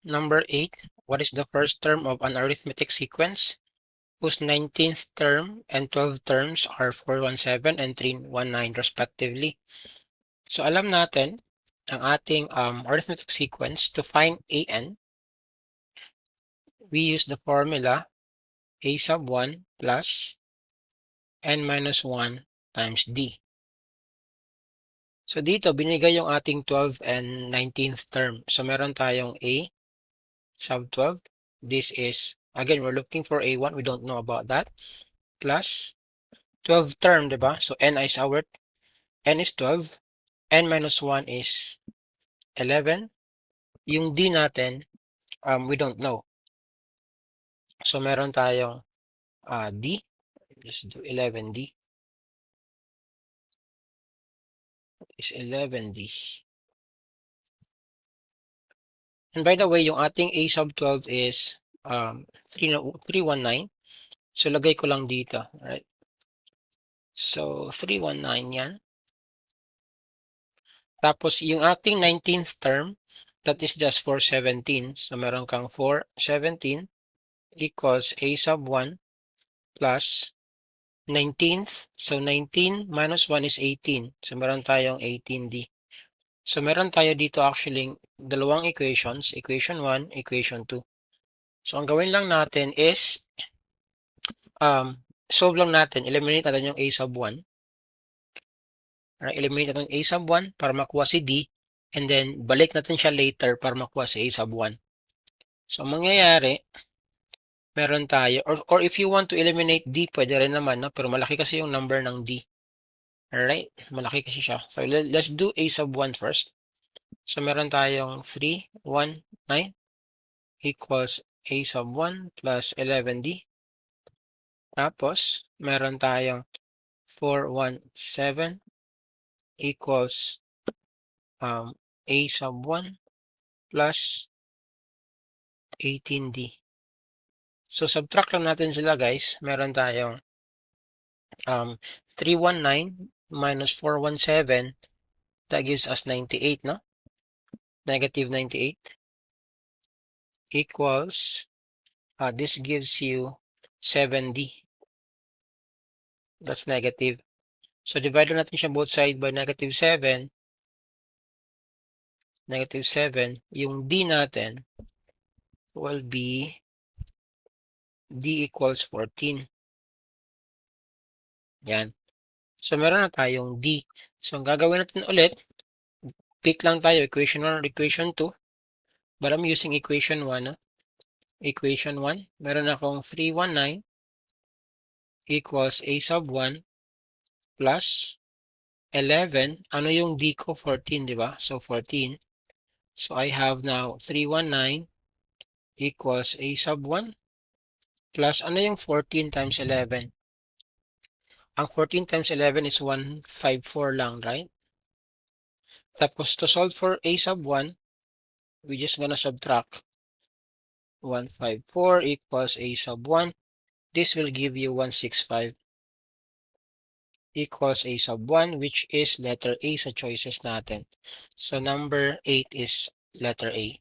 Number 8. What is the first term of an arithmetic sequence whose 19th term and 12th terms are 417 and 319 respectively? So alam natin ang ating arithmetic sequence. To find an, we use the formula a sub 1 plus n minus 1 times d. So dito, binigay yung ating 12 and 19th term. So meron tayong a sub 12. This is, again, we're looking for a1. We don't know about that. Plus 12 term, diba? So n is 12. N minus 1 is 11. Yung d natin, we don't know. So meron tayong d. Let's do 11d. Is 11d. And by the way, yung ating a sub 12 is 319. So lagay ko lang dito, right? So 319 yan. Tapos yung ating 19th term, that is just 417. So meron kang 417 equals a sub 1 plus 19th. So 19 minus 1 is 18. So meron tayong 18d. So meron tayo dito actually dalawang equations, equation 1, equation 2. So ang gawin lang natin is solve lang natin, eliminate natin yung a sub 1. Right? Eliminate natin yung a sub 1 para makuha si d, and then balik natin siya later para makuha si a sub 1. So mangyayari, meron tayo, or if you want to eliminate d, pwede rin naman, no? Pero malaki kasi yung number ng d. Alright? Malaki kasi siya. So let's do a sub 1 first. So meron tayong 319 equals a sub 1 plus 11d. Tapos, meron tayong 417 equals a sub 1 plus 18d. So, subtract lang natin sila, guys. Meron tayong 319 minus 417. That gives us 98, no? Negative 98 equals, this gives you 7d. That's negative. So, divide natin siya both sides by negative 7. Negative 7. Yung d natin will be d equals 14. Yan. So, meron na tayong d. So, ang gagawin natin ulit, pick lang tayo equation 1 or equation 2. But I'm using equation 1. No? Equation 1. Meron akong 319 equals a sub 1 plus 11. Ano yung d ko? 14, di ba? So, 14. So, I have now 319 equals a sub 1 plus ano yung 14 times 11? Ang 14 times 11 is 154 lang, right? Tapos, to solve for a sub 1, we're just gonna subtract 154 equals a sub 1. This will give you 165 equals a sub 1, which is letter A sa choices natin. So, number 8 is letter A.